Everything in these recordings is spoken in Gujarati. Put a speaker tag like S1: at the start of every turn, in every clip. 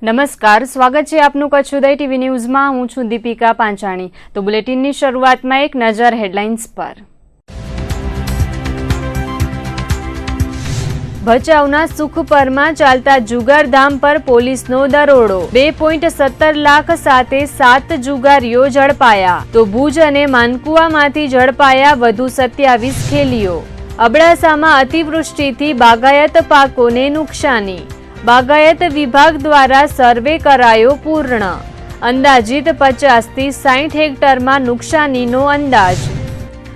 S1: નમસ્કાર, સ્વાગત છે આપનું કચ્છ ઉદય ટીવી ન્યૂઝમાં। હું છું દીપિકા પાંચાણી। તો બુલેટિનની શરૂઆતમાં એક નજર હેડલાઇન્સ પર। ભચાઉના સુખપરમાં ચાલતા જુગારધામ પર પોલીસનો દરોડો। 2.17 લાખ સાથે 7 જુગારીઓ ઝડપાયા। તો ભુજ અને માનકુવામાંથી ઝડપાયા વધુ 27 ખેલીઓ। અબડાસામાં અતિવૃષ્ટિથી બાગાયત પાકોને નુકસાની। બાગાયત વિભાગ દ્વારા સર્વે કરાયો પૂર્ણ। અંદાજિત 50 થી 60 હેક્ટરમાં નુકસાનીનો અંદાજ।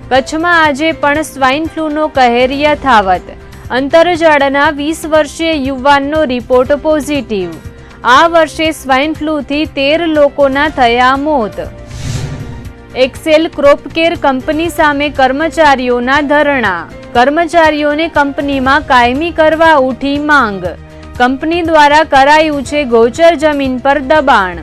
S1: કચ્છમાં આજે પણ સ્વાઇન ફ્લૂનો કહેર યથાવત। અંતરજાળના 20 વર્ષીય યુવાનનો રિપોર્ટ પોઝિટિવ। આ વર્ષે સ્વાઇન ફ્લૂથી 13 લોકોના થયા મોત। એક્સેલ ક્રોપકેર કંપની સામે કર્મચારીઓના ધરણા। કર્મચારીઓને કંપનીમાં કાયમી કરવા ઉઠી માંગ। કંપની દ્વારા કરાયું છે ગોચર જમીન પર દબાણ।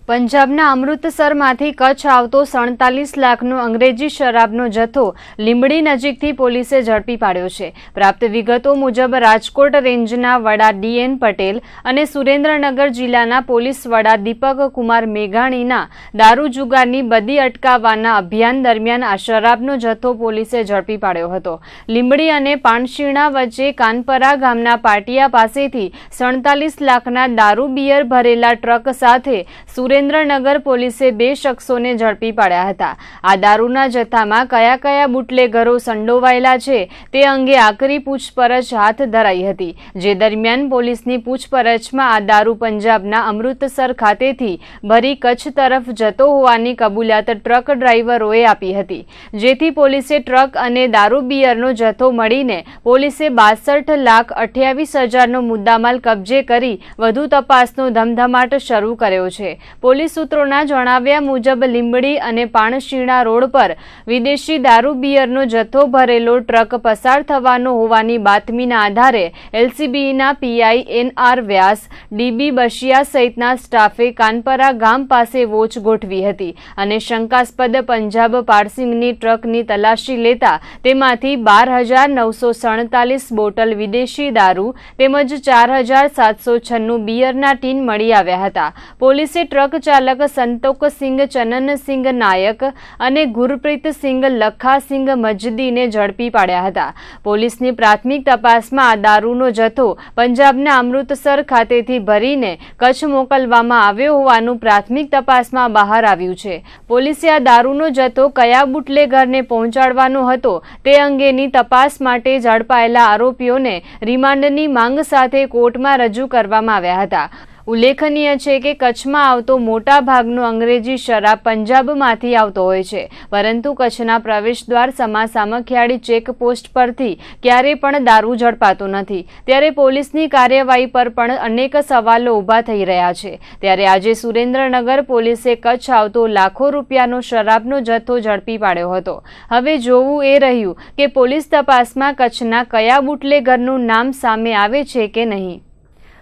S1: પંજાબના અમૃતસરમાંથી કચ્છ આવતો 47 લાખનો અંગ્રેજી શરાબનો જથ્થો લીંબડી નજીકથી પોલીસે ઝડપી પાડ્યો છે। પ્રાપ્ત વિગતો મુજબ રાજકોટ રેન્જના વડા ડીએન પટેલ અને સુરેન્દ્રનગર જિલ્લાના પોલીસ વડા દીપક કુમાર મેઘાણીના દારૂ જુગારની બદી અટકાવવાના અભિયાન દરમિયાન આ શરાબનો જથ્થો પોલીસે ઝડપી પાડ્યો હતો। લીંબડી અને પાણશીણા વચ્ચે કાનપરા ગામના પાટિયા પાસેથી 47 લાખના દારૂ બિયર ભરેલા ટ્રક સાથે સુરેન્દ્રનગર પોલીસે 2 શખ્સોને ઝડપી પાડ્યા હતા। આ દારૂના જથ્થામાં કયા કયા બુટલેગરો સંડોવાયેલા છે તે અંગે આકરી પૂછપરછ હાથ ધરાઈ હતી, જે દરમિયાન પોલીસની પૂછપરછમાં આ દારૂ પંજાબના અમૃતસર ખાતેથી ભરી કચ્છ તરફ જતો હોવાની કબૂલાત ટ્રક ડ્રાઈવરોએ આપી હતી, જેથી પોલીસે ટ્રક અને દારૂ બિયરનો જથ્થો મળીને પોલીસે 62,28,000નો મુદ્દામાલ કબજે કરી વધુ તપાસનો ધમધમાટ શરૂ કર્યો છે। પોલીસ સૂત્રોના જણાવ્યા મુજબ લીંબડી અને પાણશીણા રોડ પર વિદેશી દારૂ બિયરનો જથ્થો ભરેલો ટ્રક પસાર થવાનો હોવાની બાતમીના આધારે એલસીબીના પીઆઈ એનઆર વ્યાસ, ડીબી બશિયા સહિતના સ્ટાફે કાનપરા ગામ પાસે વોચ ગોઠવી હતી અને શંકાસ્પદ પંજાબ પાર્સિંગની ટ્રકની તલાશી લેતા તેમાંથી 12,947 બોટલ વિદેશી દારૂ તેમજ 4,796 બિયરના ટીન મળી આવ્યા હતા। પોલીસે ટ્રક ચાલક સંતોકસિંહ ચનનસિંહ નાયક અને ગુરપ્રીતસિંહ લખાસિંહ મજદીને ઝડપી પાડ્યા હતા। પોલીસની પ્રાથમિક તપાસમાં આ દારૂનો જથ્થો પંજાબના અમૃતસર ખાતેથી ભરીને કચ્છ મોકલવામાં આવ્યો હોવાનું પ્રાથમિક તપાસમાં બહાર આવ્યું છે। પોલીસે આ દારૂનો જથ્થો કયા બુટલેગરને પહોંચાડવાનો હતો તે અંગેની તપાસ માટે ઝડપાયેલા આરોપીઓને રિમાન્ડની માંગ સાથે કોર્ટમાં રજૂ કરવામાં આવ્યા હતા। ઉલ્લેખનીય છે કે કચ્છમાં આવતો મોટા ભાગનો અંગ્રેજી શરાબ પંજાબમાંથી આવતો હોય છે, પરંતુ કચ્છના પ્રવેશદ્વાર સમા સામખિયાળી ચેકપોસ્ટ પરથી ક્યારે પણ દારૂ ઝડપાતો નથી, ત્યારે પોલીસની કાર્યવાહી પર પણ અનેક સવાલો ઊભા થઈ રહ્યા છે। ત્યારે આજે સુરેન્દ્રનગર પોલીસે કચ્છ આવતો લાખો રૂપિયાનો શરાબનો જથ્થો ઝડપી પાડ્યો હતો। હવે જોવું એ રહ્યું કે પોલીસ તપાસમાં કચ્છના કયા બુટલેગરનું નામ સામે આવે છે કે નહીં।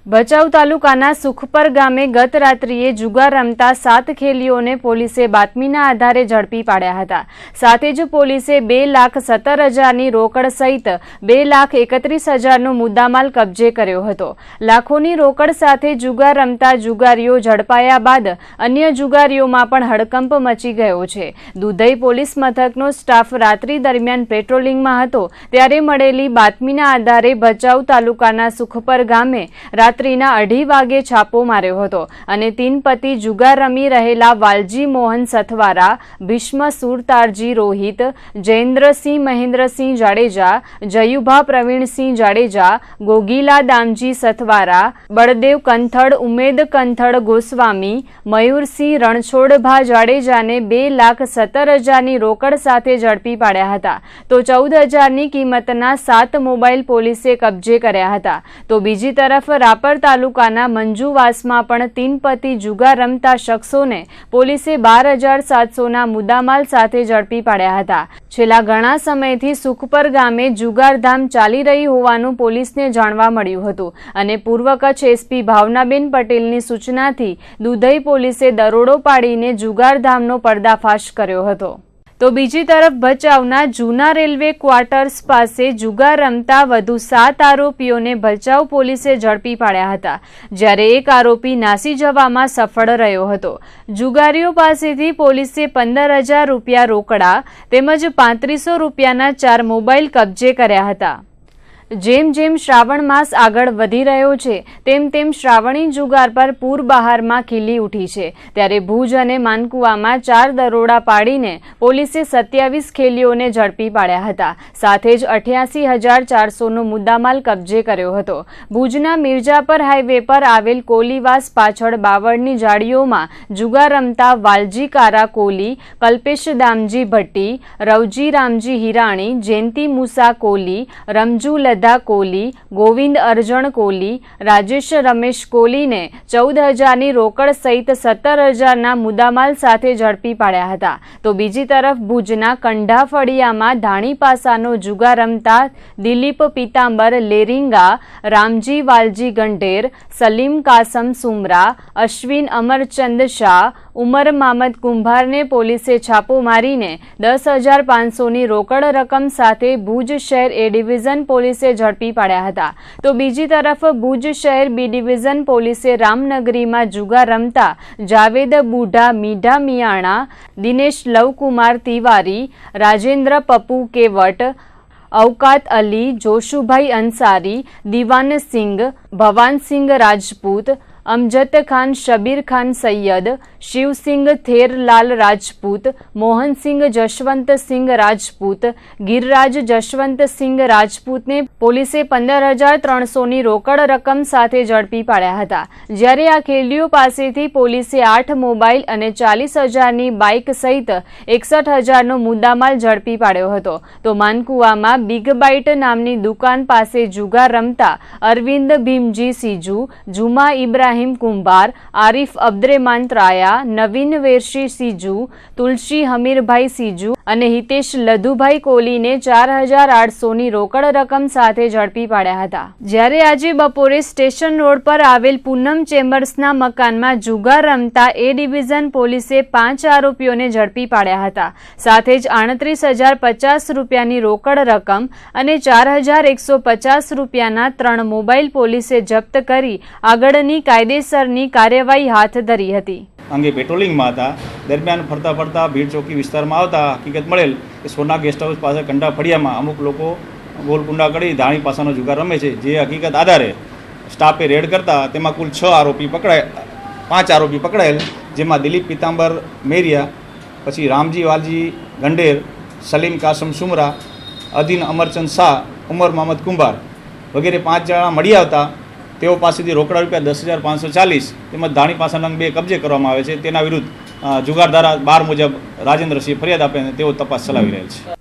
S1: ભચાઉ તાલુકાના સુખપર ગામે ગત રાત્રિએ જુગાર રમતા 7 ખેલીઓને પોલીસે બાતમીના આધારે ઝડપી પાડ્યા હતા। સાથે જ પોલીસે 2,17,000ની રોકડ સહિત 2,31,000નો મુદ્દામાલ કબજે કર્યો હતો। લાખોની રોકડ સાથે જુગાર રમતા જુગારીઓ ઝડપાયા બાદ અન્ય જુગારીઓમાં પણ હડકંપ મચી ગયો છે। દુધઈ પોલીસ મથકનો સ્ટાફ રાત્રિ દરમિયાન પેટ્રોલિંગમાં હતો ત્યારે મળેલી બાતમીના આધારે ભચાઉ તાલુકાના સુખપર ગામે રાત્રિના 2:30 વાગે છાપો માર્યો હતો અને 3 પતિ જુગાર રમી રહેલા વાલજી મોહન સથવારા, ભીષ્મ સુરતારજી રોહિત, જયેન્દ્રસિંહ મહેન્દ્રસિંહ જાડેજા, જયુભા પ્રવીણસિંહ જાડેજા, ગોગીલા દામજી સથવારા, બળદેવ કંથડ, ઉમેદ કંથડ ગોસ્વામી, મયુરસિંહ રણછોડભા જાડેજાને 2,17,000ની રોકડ સાથે ઝડપી પાડ્યા હતા। તો 14,000ની કિંમતના 7 મોબાઈલ પોલીસે કબજે કર્યા હતા। તો બીજી તરફ રાપર તાલુકાના મંજુવાસમાં પણ 3 પતિ જુગાર રમતા શખ્સોને પોલીસે 12,700ના મુદ્દામાલ સાથે ઝડપી પાડ્યા હતા। છેલ્લા ઘણા સમયથી સુખપર ગામે જુગારધામ ચાલી રહી હોવાનું પોલીસને જાણવા મળ્યું હતું અને પૂર્વ કચ્છ એસપી ભાવનાબેન પટેલની સૂચનાથી દુધઈ પોલીસે દરોડો પાડીને જુગારધામનો પર્દાફાશ કર્યો હતો। તો બીજી તરફ ભચાઉના જૂના રેલવે ક્વાર્ટર્સ પાસે જુગાર રમતા વધુ 7 આરોપીઓને ભચાઉ પોલીસે ઝડપી પાડ્યા હતા, જ્યારે એક આરોપી નાસી જવામાં સફળ રહ્યો હતો। જુગારીઓ પાસેથી પોલીસે 15,000 રૂપિયા રોકડા તેમજ 3500 રૂપિયાના 4 મોબાઈલ કબજે કર્યા હતા। જેમ જેમ શ્રાવણ માસ આગળ વધી રહ્યો છે તેમ તેમ શ્રાવણી જુગાર પર પૂર બહારમાં ખીલી ઉઠી છે, ત્યારે ભુજ અને માનકુવામાં 4 દરોડા પાડીને પોલીસે 27 ખેલીઓને ઝડપી પાડ્યા હતા, સાથે જ 88,400નો મુદ્દામાલ કબજે કર્યો હતો। ભુજના મિર્જાપર હાઈવે પર આવેલ કોલીવાસ પાછળ બાવળની જાળીઓમાં જુગાર રમતા વાલજી કારા કોલી, કલ્પેશ દામજી ભટ્ટી, રવજી રામજી હિરાણી, જયંતિ મુસા કોલી, રમજુ લધા કોલી, ગોવિંદ અર્જણ કોલી, રાજેશ રમેશ કોલીને 14,000ની રોકડ સહિત 17,000ના મુદ્દામાલ સાથે ઝડપી પાડ્યા હતા। તો બીજી તરફ ભુજના કંઢા ફળિયામાં ધાણી પાસાનો જુગાર રમતા દિલીપ પીતાંબર લેરિંગા, રામજી વાલજી ગંઢેર, સલીમ કાસમ સુમરા, અશ્વિન અમરચંદ શાહ, ઉમર મામદ કુંભારને પોલીસે છાપો મારીને 10,500ની રોકડ રકમ સાથે ભુજ શહેર એ ડિવિઝન પોલીસે ઝડપી પાડ્યા હતા। તો બીજી તરફ ભુજ શહેર બી ડિવિઝન પોલીસે રામનગરીમાં જુગાર રમતા જાવેદ બુઢા મીઢા મિયાણા, દિનેશ લવકુમાર તિવારી, રાજેન્દ્ર પપ્પુ કેવટ, અવકાત અલી, જોશુભાઈ અંસારી, દિવાન સિંઘ, ભવાનસિંહ રાજપૂત, અમજદ ખાન, શબીર ખાન સૈયદ, શિવસિંહ થેરલાલ રાજપૂત, મોહનસિંહ જશવંતસિંહ રાજપૂત, ગિરરાજ જશવંતસિંહ રાજપૂતને પોલીસે 15,300ની રોકડ રકમ સાથે ઝડપી પાડ્યા હતા, જ્યારે આ ખેલીઓ પાસેથી પોલીસે 8 મોબાઈલ અને 40,000ની બાઇક સહિત 61,000નો મુદ્દામાલ ઝડપી પાડ્યો હતો। તો માનકુવામાં બિગ બાઇટ નામની દુકાન પાસે જુગાર રમતા અરવિંદ ભીમજી સીજુ, જુમા ઇબ્રાહિમ કુંભાર, આરિફ અબ્દરેમાન ત્રાયા, નવીન વેરશી સીજુ, તુલસી હમીરભાઈ સીજુ અને હિતેશ લધુભાઈ કોલીને 4,800ની રોકડ રકમ સાથે ઝડપી પાડ્યા હતા, જ્યારે આજે બપોરે સ્ટેશન રોડ પર આવેલ પૂનમ ચેમ્બર્સના મકાનમાં જુગાર રમતા એ ડિવિઝન પોલીસે 5 આરોપીઓને ઝડપી પાડ્યા હતા, સાથે જ 38,050 રૂપિયાની રોકડ રકમ અને 4,150 રૂપિયાના 3 મોબાઈલ પોલીસે જપ્ત કરી આગળની કાયદેસરની કાર્યવાહી હાથ ધરી હતી।
S2: અંગે પેટ્રોલિંગમાં હતા, દરમિયાન ફરતા ફરતા ભીડ ચોકી વિસ્તારમાં આવતા હકીકત મળેલ કે સોના ગેસ્ટ હાઉસ પાસે કંઢા ફળિયામાં અમુક લોકો ગોલકુંડા કરી ધાણી પાસાનો જુગાર રમે છે, જે હકીકત આધારે સ્ટાફે રેડ કરતા તેમાં કુલ 5 આરોપી પકડાયેલ, જેમાં દિલીપ પીતાંબર મેરિયા, પછી રામજી વાલજી ગંઢેર, સલીમ કાસમ સુમરા, અધીન અમરચંદ શાહ, ઉમર મામદ કુંભાર વગેરે 5 જણા મળી આવતા તેઓ પાસેથી રોકડા રૂપિયા 10,540 તેમજ ધાણી પાસાના 2 કબજે કરવામાં આવે છે। તેના વિરુદ્ધ જુગાર ધારા 12 મુજબ રાજેન્દ્રસિંહ ફરિયાદ આપીને તેઓ તપાસ ચલાવી રહેલ છે।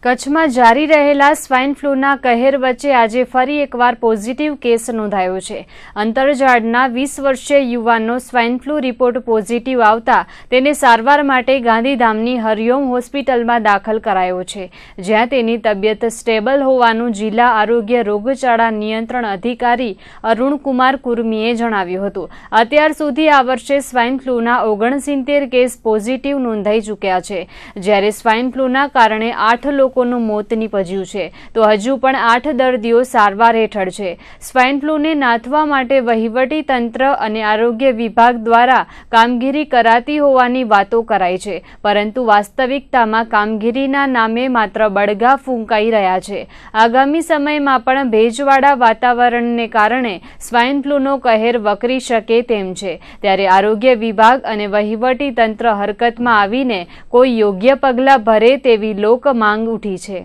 S1: કચ્છમાં જારી રહેલા સ્વાઇન ફ્લૂના કહેર વચ્ચે આજે ફરી એકવાર પોઝિટિવ કેસ નોંધાયો છે। અંતરજાળના 20 વર્ષીય યુવાનનો સ્વાઇન ફ્લૂ રિપોર્ટ પોઝિટિવ આવતા તેને સારવાર માટે ગાંધીધામની હરિઓમ હોસ્પિટલમાં દાખલ કરાયો છે, જ્યાં તેની તબિયત સ્ટેબલ હોવાનું જિલ્લા આરોગ્ય રોગચાળા નિયંત્રણ અધિકારી અરુણકુમાર કુર્મીએ જણાવ્યું હતું। અત્યાર સુધી આ વર્ષે સ્વાઇન ફ્લૂના 69 કેસ પોઝિટિવ નોંધાઈ ચૂક્યા છે, જ્યારે સ્વાઇન ફ્લૂના કારણે 8 લોકોનું મોત નીપજ્યું છે, તો હજુ પણ 8 દર્દીઓ સારવાર હેઠળ છે। સ્વાઇન ફ્લૂને નાથવા માટે વહીવટી તંત્ર અને આરોગ્ય વિભાગ દ્વારા કામગીરી કરાતી હોવાની વાતો કરાય છે, પરંતુ વાસ્તવિકતામાં કામગીરીના નામે માત્ર બળગા ફૂંકાઈ રહ્યા છે। આગામી સમયમાં પણ ભેજવાળા વાતાવરણને કારણે સ્વાઇન ફ્લૂનો કહેર વકરી શકે તેમ છે, ત્યારે આરોગ્ય વિભાગ અને વહીવટી તંત્ર હરકતમાં આવીને કોઈ યોગ્ય પગલાં ભરે તેવી લોક માંગ ઉઠી છે।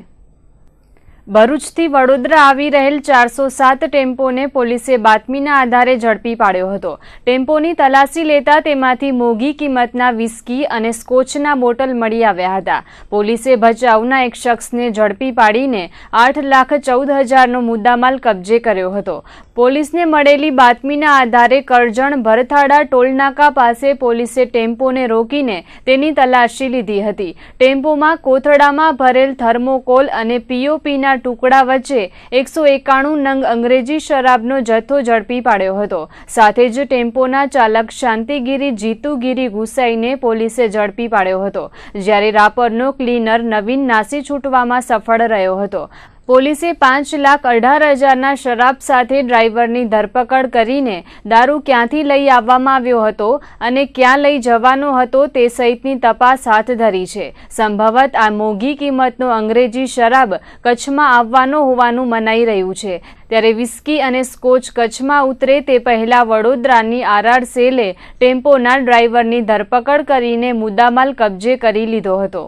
S1: ભરૂચથી વડોદરા આવી રહેલ 407 ટેમ્પોને પોલીસે બાતમીના આધારે ઝડપી પાડ્યો હતો। ટેમ્પોની તલાશી લેતા તેમાંથી મોંઘી કિંમતના વિસ્કી અને સ્કોચના બોટલ મળી આવ્યા હતા। પોલીસે ભચાઉના એક શખ્સને ઝડપી પાડીને 8,14,000નો મુદ્દામાલ કબજે કર્યો હતો। પોલીસને મળેલી બાતમીના આધારે કરજણ ભરથાડા ટોલનાકા પાસે પોલીસે ટેમ્પોને રોકીને તેની તલાશી લીધી હતી. ટેમ્પોમાં કોથળામાં ભરેલ થર્મોકોલ અને પીઓપીના ટુકડા વચ્ચે 191 નંગ અંગ્રેજી શરાબનો જથ્થો ઝડપી પાડ્યો હતો. સાથે જ ટેમ્પોના ચાલક શાંતિગીરી જીતુગીરી ગુસાઈને પોલીસે ઝડપી પાડ્યો હતો, જ્યારે રાપરનો ક્લીનર નવીન નાસી છૂટવામાં સફળ રહ્યો હતો. પોલીસે 5,18,000ના શરાબ સાથે ડ્રાઈવરની ધરપકડ કરીને દારૂ ક્યાંથી લઈ આવવામાં આવ્યો હતો અને ક્યાં લઈ જવાનો હતો તે સહિતની તપાસ હાથ ધરી છે. સંભવત આ મોંઘી કિંમતનો અંગ્રેજી શરાબ કચ્છમાં આવવાનો હોવાનું મનાઈ રહ્યું છે. ત્યારે વિસ્કી અને સ્કોચ કચ્છમાં ઉતરે તે પહેલા વડોદરાની આરઆર સેલે ટેમ્પોના ડ્રાઈવરની ધરપકડ કરીને મુદ્દામાલ કબજે કરી લીધો હતો.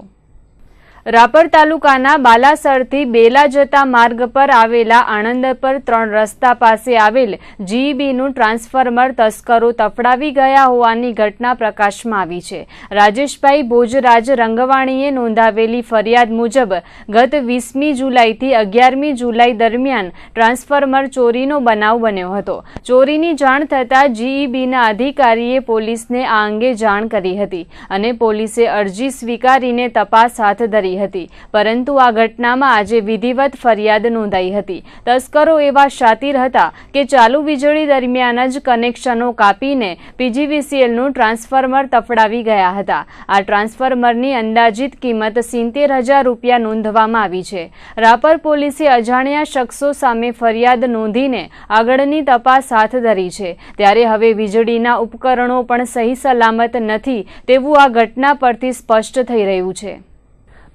S1: રાપર તાલુકાના બાલાસરથી બેલા જતા માર્ગ પર આવેલા આણંદ પર 3 રસ્તા પાસે આવેલ જીઈબીનું ટ્રાન્સફોર્મર તસ્કરો તફડાવી ગયા હોવાની ઘટના પ્રકાશમાં આવી છે. રાજેશભાઈ ભોજરાજ રંગવાણીએ નોંધાવેલી ફરિયાદ મુજબ ગત 20મી જુલાઈથી 11મી જુલાઈ દરમિયાન ટ્રાન્સફોર્મર ચોરીનો બનાવ બન્યો હતો. ચોરીની જાણ થતાં જીઈબીના અધિકારીએ પોલીસને આ અંગે જાણ કરી હતી અને પોલીસે અરજી સ્વીકારીને તપાસ હાથ ધરી હતી. પરંતુ આ ઘટનામાં આજે વિધિવત ફરિયાદ નોંધાઈ હતી. તસ્કરો એવા શાતીર હતા કે ચાલુ વીજળી દરમિયાન જ કનેક્શનો કાપીને પીજીવીસીએલનું ટ્રાન્સફોર્મર તફડાવી ગયા હતા. આ ટ્રાન્સફોર્મરની અંદાજિત કિંમત 70,000 રૂપિયા નોંધવામાં આવી છે. રાપર પોલીસે અજાણ્યા શખ્સો સામે ફરિયાદ નોંધીને આગળની તપાસ હાથ ધરી છે. ત્યારે હવે વીજળીના ઉપકરણો પણ સહી સલામત નથી તેવું આ ઘટના પરથી સ્પષ્ટ થઈ રહ્યું છે.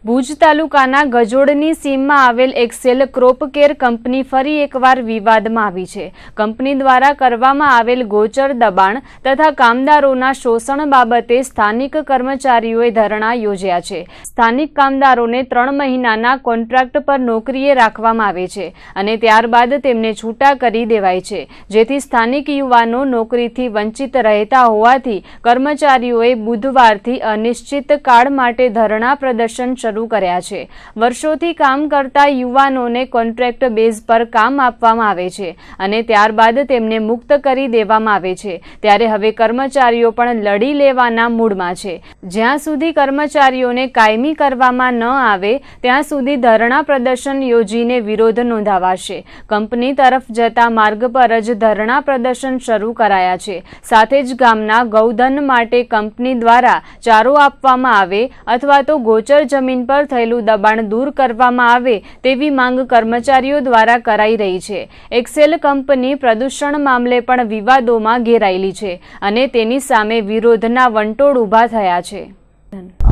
S1: ભુજ તાલુકાના ગજોડની સીમમાં આવેલ એક્સેલ ક્રોપ કેર કંપની ફરી એકવાર વિવાદમાં આવી છે. કંપની દ્વારા કરવામાં આવેલ ગોચર દબાણ તથા કામદારોના શોષણ બાબતે સ્થાનિક કર્મચારીઓએ ધરણા યોજ્યા છે. સ્થાનિક કામદારોને 3 મહિનાના કોન્ટ્રાક્ટ પર નોકરીએ રાખવામાં આવે છે અને ત્યારબાદ તેમને છૂટા કરી દેવાય છે, જેથી સ્થાનિક યુવાનો નોકરીથી વંચિત રહેતા હોવાથી કર્મચારીઓએ બુધવારથી અનિશ્ચિત કાળ માટે ધરણા પ્રદર્શન શરૂ કર્યા છે. વર્ષોથી કામ કરતા યુવાનોને કોન્ટ્રાક્ટ બેઝ પર કામ આપવામાં આવે છે અને ત્યારબાદ તેમને મુક્ત કરી દેવામાં આવે છે. ત્યારે હવે કર્મચારીઓ પણ લડી લેવાના મૂડમાં છે. જ્યાં સુધી કર્મચારીઓને કાયમી કરવામાં ન આવે ત્યાં સુધી ધરણા પ્રદર્શન યોજીને વિરોધ નોંધાવાશે. કંપની તરફ જતા માર્ગ પર જ ધરણા પ્રદર્શન શરૂ કરાયા છે. સાથે જ ગામના ગૌધન માટે કંપની દ્વારા ચારો આપવામાં આવે અથવા તો ગોચર જમીન પર થયેલું દબાણ દૂર કરવામાં આવે તેવી માંગ કર્મચારીઓ દ્વારા કરાઈ રહી છે. એક્સેલ કંપની પ્રદૂષણ મામલે પણ વિવાદોમાં ઘેરાયેલી છે અને તેની સામે વિરોધના વંટોળ ઊભા થયા છે.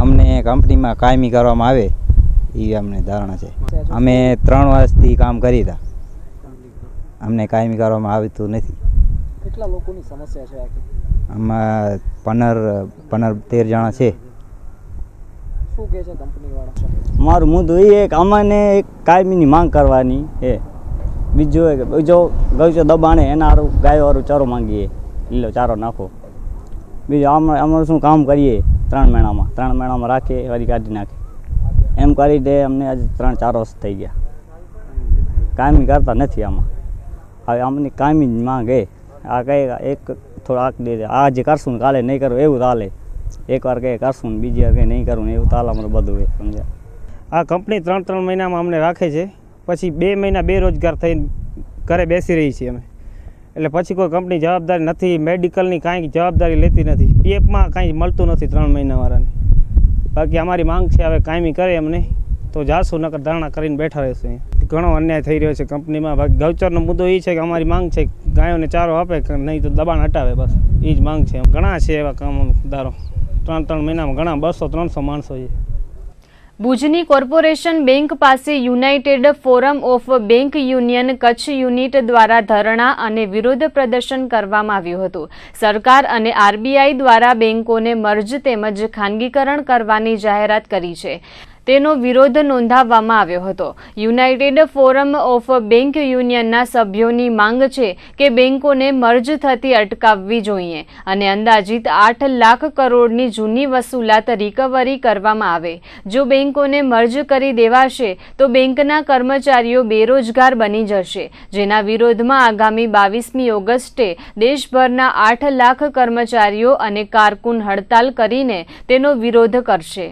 S3: અમને કંપનીમાં કાયમી કરવામાં આવે એ અમને ધારણા છે. અમે 3 વર્ષથી કામ કરી હતા, અમને કાયમી કરવામાં આવતું નથી.
S4: કેટલા લોકોની સમસ્યા છે આખી?
S3: આમાં 15-13 જણા છે.
S4: શું કહે છે કંપનીવાળા?
S5: મારું મુદ્દો એ કે અમને એક કાયમીની માંગ કરવાની છે. બીજો ગૌચર દબાણે એના હારું ગાયોવાળું ચારો માંગીએ, લીલો ચારો નાખો. બીજું અમારું શું કામ કરીએ 3 મહિનામાં રાખીએ વળી કાઢી નાખીએ. એમ કરીને અમને આજે 3-4 વર્ષ થઈ ગયા. કાયમી કરતા નથી આમાં. હવે અમને કાયમી માંગ એ આ કહે એક થોડો આંક દે, આજે કરશું ને કાલે નહીં કરવું એવું ચાલે. એકવાર કંઈ કરશું ને બીજી વાર કંઈ નહીં કરવું ને એવું તાલ અમારું બધું હોય. સમજ્યા?
S6: આ કંપની 3 મહિનામાં અમને રાખે છે, પછી 2 મહિના બેરોજગાર થઈને ઘરે બેસી રહી છીએ અમે. એટલે પછી કોઈ કંપની જવાબદારી નથી, મેડિકલની કાંઈ જવાબદારી લેતી નથી, પીએફમાં કાંઈ મળતું નથી 3 મહિનાવાળાને. બાકી અમારી માંગ છે હવે કાયમી કરે અમને તો જાશું, નકર ધરણા કરીને બેઠા રહીશું. ઘણો અન્યાય થઈ રહ્યો છે કંપનીમાં. બાકી ગૌચરનો મુદ્દો એ છે કે અમારી માંગ છે ગાયોને ચારો આપે, નહીં તો દબાણ હટાવે, બસ એ જ માંગ છે. ઘણા છે એવા કામદારો 3 મહિનામાં ઘણા 200-300 માણસો છે.
S1: ભુજની કોર્પોરેશન બેંક પાસે United Forum of bank union Kutch unit દ્વારા ધરણા અને વિરોધ પ્રદર્શન કરવામાં આવ્યું હતું. સરકાર અને આરબીઆઈ દ્વારા બેંકોને મર્જ તેમજ ખાનગીકરણ કરવાની જાહેરાત કરી છે. તેનો વિરોધ નોંધાવવામાં આવ્યો હતો. યુનાઇટેડ ફોરમ ઓફ બેંક યુનિયનના સભ્યોની માંગ છે કે બેંકોને મર્જ થતી અટકાવવી જોઈએ અને અંદાજિત 8 લાખ કરોડની જૂની વસૂલાત રિકવરી કરવામાં આવે. જો બેંકોને મર્જ કરી દેવાશે તો બેંકના કર્મચારીઓ બેરોજગાર બની જશે, જેના વિરોધમાં આગામી 22મી ઓગસ્ટે દેશભરના 8 લાખ કર્મચારીઓ અને કારકુન હડતાલ કરીને તેનો વિરોધ કરશે.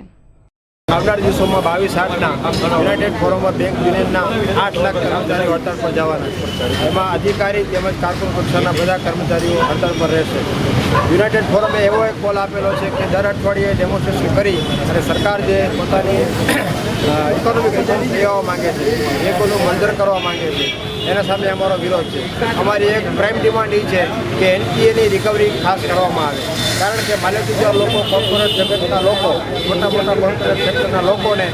S7: આવનાર દિવસોમાં 22/8ના યુનાઇટેડ ફોરમ ઓફ બેંક યુનિયનના 8 લાખ કર્મચારીઓ હડતાળ પર જવાના છે. એમાં અધિકારી તેમજ કારકુન કક્ષાના બધા કર્મચારીઓ હડતાળ પર રહેશે. યુનાઇટેડ ફોરમે એવો એક કોલ આપેલો છે કે દર અઠવાડિયે ડેમોન્સ્ટ્રેશન કરી અને સરકાર જે પોતાની ઇકોનોમિક રિફોર્મ લેવા માંગે છે, બેંકોનું મર્જર કરવા માંગે છે, એના સામે અમારો વિરોધ છે. અમારી એક પ્રાઇમ ડિમાન્ડ એ છે કે એનપીએની રિકવરી ખાસ કરવામાં આવે, કારણ કે માલિકીદાર લોકો, કોર્પોરેટ જગતના લોકો, મોટા કોર્પોરેટ સેક્ટરના લોકોને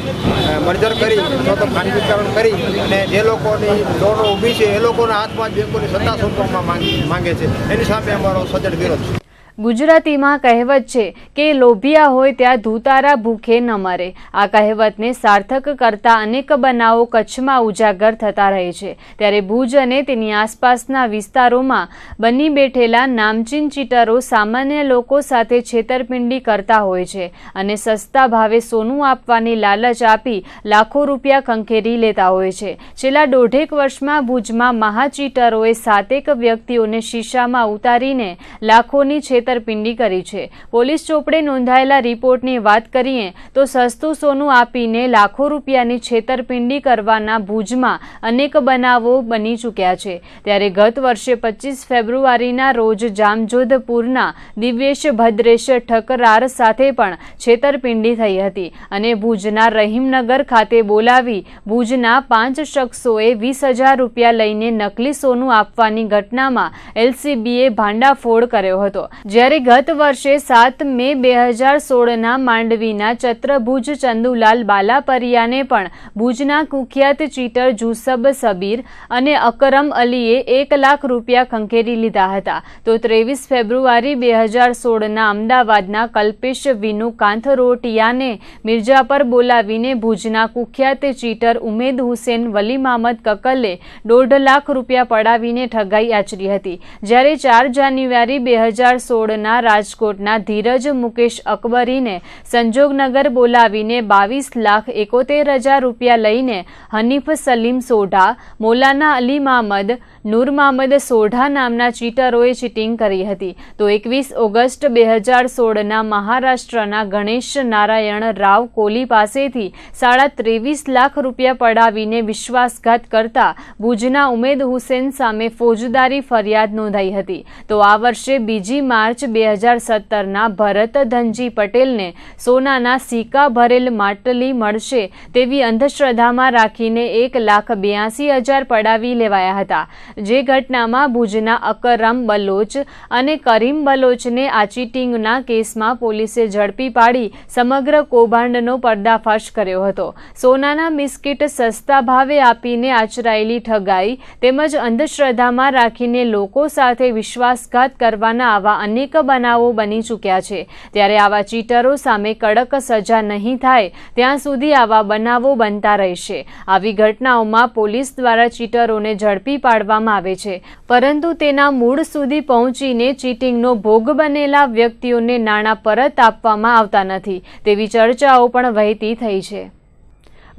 S7: મર્જર કરી અથવા તો ખાનગીકરણ કરી અને જે લોકોની લોનો ઊભી છે એ લોકોના હાથમાં જ બેંકોની સત્તા સોંપવામાં માંગે છે. એની સામે અમારો સજ્જડ વિરોધ છે.
S1: ગુજરાતીમાં કહેવત છે કે લોભિયા હોય ત્યાં ધૂતારા ભૂખે ન મરે. આ કહેવતને સાર્થક કરતા અનેક બનાવો કચ્છમાં ઉજાગર થતા રહે છે. ત્યારે ભુજ અને તેની આસપાસના વિસ્તારોમાં બની બેઠેલા નામચીન ચીટરો સામાન્ય લોકો સાથે છેતરપિંડી કરતા હોય છે અને સસ્તા ભાવે સોનું આપવાની લાલચ આપી લાખો રૂપિયા ખંખેરી લેતા હોય છે. છેલ્લા 1.5 વર્ષમાં ભુજમાં મહાચીટરોએ 7 વ્યક્તિઓને શીશામાં ઉતારીને લાખોની છેતરપિંડી કરી છે. પોલીસ ચોપડે નોંધાયેલા રિપોર્ટની વાત કરીએ તો સસ્તું સોનું આપીને લાખો રૂપિયાની છેતરપિંડી કરવાના ભુજમાં અનેક બનાવો બની ચૂક્યા છે. ત્યારે ગત વર્ષે 25 ફેબ્રુઆરીના રોજ જામજોધપુરના દિવ્યેશ ભદ્રેશ ઠકરાર સાથે પણ છેતરપિંડી થઈ હતી અને ભુજના રહીમનગર ખાતે બોલાવી ભુજના 5 શખ્સોએ 20,000 રૂપિયા લઈને નકલી સોનું આપવાની ઘટનામાં એલસીબીએ ભાંડાફોડ કર્યો હતો. જ્યારે ગત વર્ષે 7 મે 2016ના માંડવીના ચત્રભુજ ચંદુલાલ બાલાપરિયાને પણ ભુજના કુખ્યાત ચીટર જુસબ સબીર અને અકરમ અલીએ 1 લાખ રૂપિયા ખંખેરી લીધા હતા. તો 23 ફેબ્રુઆરી 2016ના અમદાવાદના કલ્પેશ વિનુ કાંથરોટિયાને મિર્જા પર બોલાવીને ભુજના કુખ્યાત ચીટર ઉમેદ હુસેન વલી મહમદ કકલે 1.5 લાખ રૂપિયા પડાવીને ઠગાઈ આચરી હતી. જ્યારે 4 જાન્યુઆરી 2016ના રાજકોટના ધીરજ મુકેશ અકબરીને સંજોગનગર બોલાવીને 22,71,000 રૂપિયા લઈને હનીફ સલીમ સોઢા, મોલાના અલી મહમદ, નૂર મહમદ સોઢા નામના ચીટરોએ ચીટિંગ કરી હતી. તો 21 ઓગસ્ટ 2016ના મહારાષ્ટ્રના ગણેશ નારાયણ રાવ કોલી પાસેથી 23.5 લાખ રૂપિયા પડાવીને વિશ્વાસઘાત કરતા ભુજના ઉમેદ હુસેન સામે ફોજદારી ફરિયાદ નોંધાઈ હતી. તો આ વર્ષે 2 માર્ચ 2017ના ભરત ધનજી પટેલને સોનાના સિક્કા ભરેલ માટલી મળશે તેવી અંધશ્રદ્ધામાં રાખીને 1,82,000 પડાવી લેવાયા હતા. જે ઘટનામાં ભુજના અકરમ બલોચ અને કરીમ બલોચને આ ચીટિંગના કેસમાં પોલીસે ઝડપી પાડી સમગ્ર કૌભાંડનો પર્દાફાશ કર્યો હતો. સોનાના બિસ્કિટ સસ્તા ભાવે આપીને આચરાયેલી ઠગાઈ તેમજ અંધશ્રદ્ધામાં રાખીને લોકો સાથે વિશ્વાસઘાત કરવાના આવા અનેક બનાવો બની ચૂક્યા છે. ત્યારે આવા ચીટરો સામે કડક સજા નહીં થાય ત્યાં સુધી આવા બનાવો બનતા રહેશે. આવી ઘટનાઓમાં પોલીસ દ્વારા ચીટરોને ઝડપી પાડવામાં આવે છે, પરંતુ તેના મૂળ સુધી પહોંચીને ચીટિંગનો ભોગ બનેલા વ્યક્તિઓને નાણાં પરત આપવામાં આવતા નથી તેવી ચર્ચાઓ પણ વહેતી થઈ છે.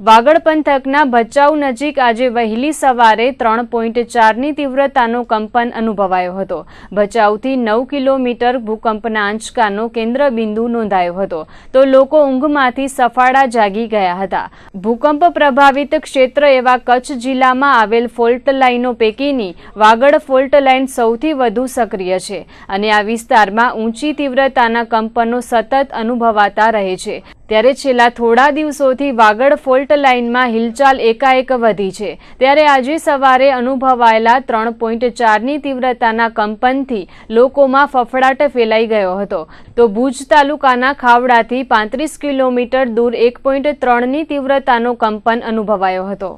S1: વાગડ પંથકના ભચાઉ નજીક આજે વહેલી સવારે 3.4ની તીવ્રતાનો કંપન અનુભવાયો હતો. ભચાઉથી 9 કિલોમીટર ભૂકંપના આંચકાનો કેન્દ્રબિંદુ નોંધાયો હતો તો લોકો ઊંઘમાંથી સફાળા જાગી ગયા હતા. ભૂકંપ પ્રભાવિત ક્ષેત્ર એવા કચ્છ જિલ્લામાં આવેલ ફોલ્ટ લાઇનો પૈકીની વાગડ ફોલ્ટ લાઇન સૌથી વધુ સક્રિય છે અને આ વિસ્તારમાં ઊંચી તીવ્રતાના કંપનો સતત અનુભવાતા રહે છે. ત્યારે છેલ્લા થોડા દિવસોથી વાગડ ફોલ્ટ લાઇનમાં હિલચાલ એકાએક વધી છે. ત્યારે આજે સવારે અનુભવાયેલા 3.4ની તીવ્રતાના કંપનથી લોકોમાં ફફડાટ ફેલાઈ ગયો હતો. તો ભુજ તાલુકાના ખાવડાથી 35 કિલોમીટર દૂર 1.3ની તીવ્રતાનો કંપન અનુભવાયો હતો.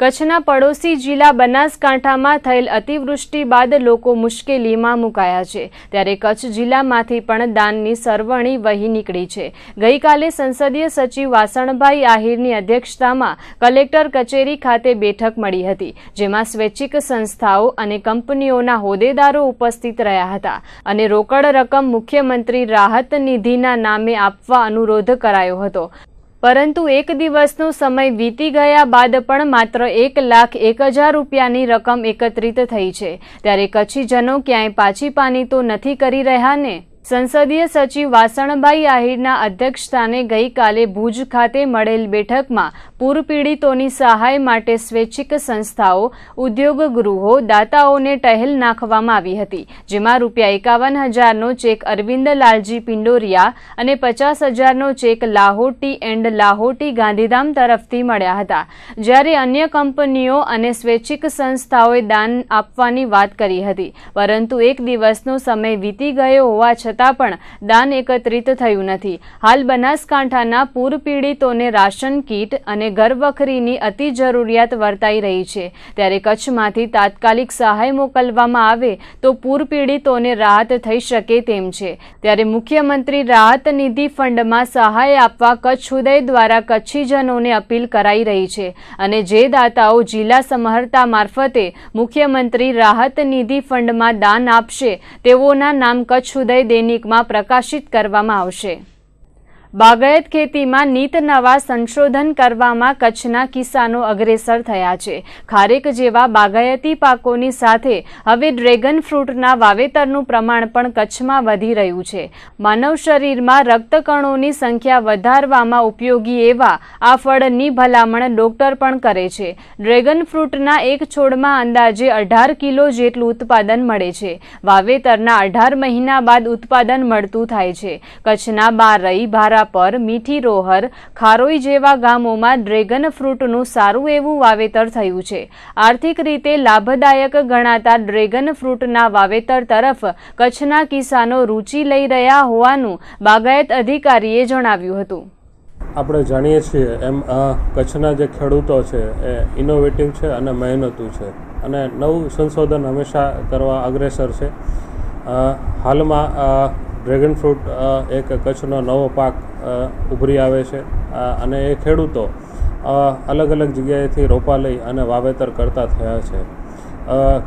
S1: કચ્છના પડોશી જિલ્લા બનાસકાંઠામાં થયેલ અતિવૃષ્ટિ બાદ લોકો મુશ્કેલીમાં મુકાયા છે, ત્યારે કચ્છ જિલ્લામાંથી પણ દાનની સરવણી વહી નીકળી છે. ગઈકાલે સંસદીય સચિવ વાસણભાઈ આહિરની અધ્યક્ષતામાં કલેક્ટર કચેરી ખાતે બેઠક મળી હતી, જેમાં સ્વૈચ્છિક સંસ્થાઓ અને કંપનીઓના હોદ્દેદારો ઉપસ્થિત રહ્યા હતા અને રોકડ રકમ મુખ્યમંત્રી રાહત નિધિના નામે આપવા અનુરોધ કરાયો હતો. પરંતુ એક દિવસનો સમય વીતી ગયા બાદ પણ માત્ર 1,01,000 રૂપિયાની રકમ એકત્રિત થઈ છે, ત્યારે કચ્છીજનો ક્યાંય પાછી પાની તો નથી કરી રહ્યા ને. સંસદીય સચિવ વાસણભાઈ આહિરના અધ્યક્ષસ્થાને ગઈકાલે ભુજ ખાતે મળેલ બેઠકમાં પૂર પીડિતોની સહાય માટે સ્વૈચ્છિક સંસ્થાઓ, ઉદ્યોગ ગૃહો, દાતાઓને ટહેલ નાખવામાં આવી હતી, જેમાં ₹51,000નો ચેક અરવિંદ લાલજી પિંડોરિયા અને 50,000નો ચેક લાહોટી એન્ડ લાહોટી ગાંધીધામ તરફથી મળ્યા હતા, જ્યારે અન્ય કંપનીઓ અને સ્વૈચ્છિક સંસ્થાઓએ દાન આપવાની વાત કરી હતી, પરંતુ એક દિવસનો સમય વીતી ગયો હોવા છતાં પણ દાન એકત્રિત થયું નથી. હાલ બનાસકાંઠાના પૂર પીડિતોને રાશન કીટ અને ઘરવખરીની અતિ જરૂરિયાત વર્તાઈ રહી છે, ત્યારે કચ્છમાંથી તાત્કાલિક સહાય મોકલવામાં આવે તો પૂર પીડિતોને રાહત થઈ શકે તેમ છે. ત્યારે મુખ્યમંત્રી રાહત નિધિ ફંડમાં સહાય આપવા કચ્છ ઉદય દ્વારા કચ્છીજનોને અપીલ કરાઈ રહી છે અને જે દાતાઓ જિલ્લા સમહર્તા મારફતે મુખ્યમંત્રી રાહત નિધિ ફંડમાં દાન આપશે તેઓના નામ કચ્છ ઉદય માં પ્રકાશિત કરવામાં આવશે. બાગાયત ખેતીમાં નીત નવા સંશોધન કરવામાં કચ્છના કિસાનો અગ્રેસર થયા છે. ખારેક જેવા બાગાયતી પાકોની સાથે હવે ડ્રેગન ફ્રૂટના વાવેતરનું પ્રમાણ પણ કચ્છમાં વધી રહ્યું છે. માનવ શરીરમાં રક્તકણોની સંખ્યા વધારવામાં ઉપયોગી એવા આ ફળની ભલામણ ડોક્ટર પણ કરે છે. ડ્રેગન ફ્રૂટના એક છોડમાં અંદાજે 18 કિલો જેટલું ઉત્પાદન મળે છે. વાવેતરના 18 મહિના બાદ ઉત્પાદન મળતું થાય છે. કચ્છના બારઈ, ભારા પર, મીઠી રોહર, ખારોઈ જેવા ગામોમાં ડ્રેગન ફ્રૂટનું સારું એવું વાવેતર થયું છે. આર્થિક રીતે લાભદાયક ગણાતા ડ્રેગન ફ્રૂટના વાવેતર તરફ કચ્છના કિસાનો રુચિ લઈ રહ્યા હોવાનું બાગાયત અધિકારીએ જણાવ્યું હતું.
S8: આપણે જાણીએ છીએ એમ કચ્છના જે ખેડૂતો છે એ ઇનોવેટિવ છે અને મહેનતુ છે અને નવું સંશોધન હંમેશા કરવા અગ્રેસર છે. હાલમાં ડ્રેગન ફ્રૂટ એક કચ્છનો નવો પાક ઉભરી આવે છે અને એ ખેડૂતો અલગ અલગ જગ્યાએથી રોપા લઈ અને વાવેતર કરતા થયા છે.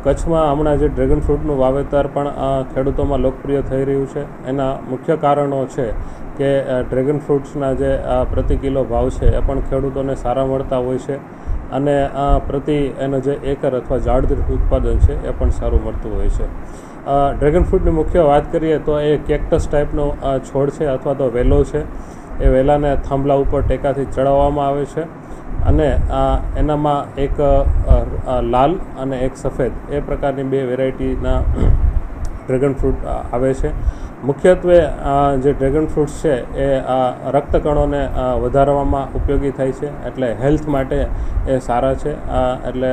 S8: કચ્છમાં હમણાં જે ડ્રેગન ફ્રૂટનું વાવેતર પણ ખેડૂતોમાં લોકપ્રિય થઈ રહ્યું છે. એના મુખ્ય કારણો છે કે ડ્રેગન ફ્રૂટ્સના જે પ્રતિ કિલો ભાવ છે એ પણ ખેડૂતોને સારા મળતા હોય છે અને પ્રતિ એનો જે એકર અથવા ઝાડ ઉત્પાદન છે એ પણ સારું મળતું હોય છે. ડ્રેગન ફ્રૂટની મુખ્ય વાત કરીએ તો એ કેક્ટસ ટાઈપનો છોડ છે અથવા તો વેલો છે. એ વેલાને થાંભલા ઉપર ટેકાથી ચડાવવામાં આવે છે અને એનામાં એક લાલ અને એક સફેદ એ પ્રકારની બે વેરાયટીના ડ્રેગન ફ્રૂટ આવે છે. મુખ્યત્વે જે ડ્રેગન ફ્રૂટ્સ છે એ રક્તકણોને વધારવામાં ઉપયોગી થાય છે, એટલે હેલ્થ માટે એ સારા છે. એટલે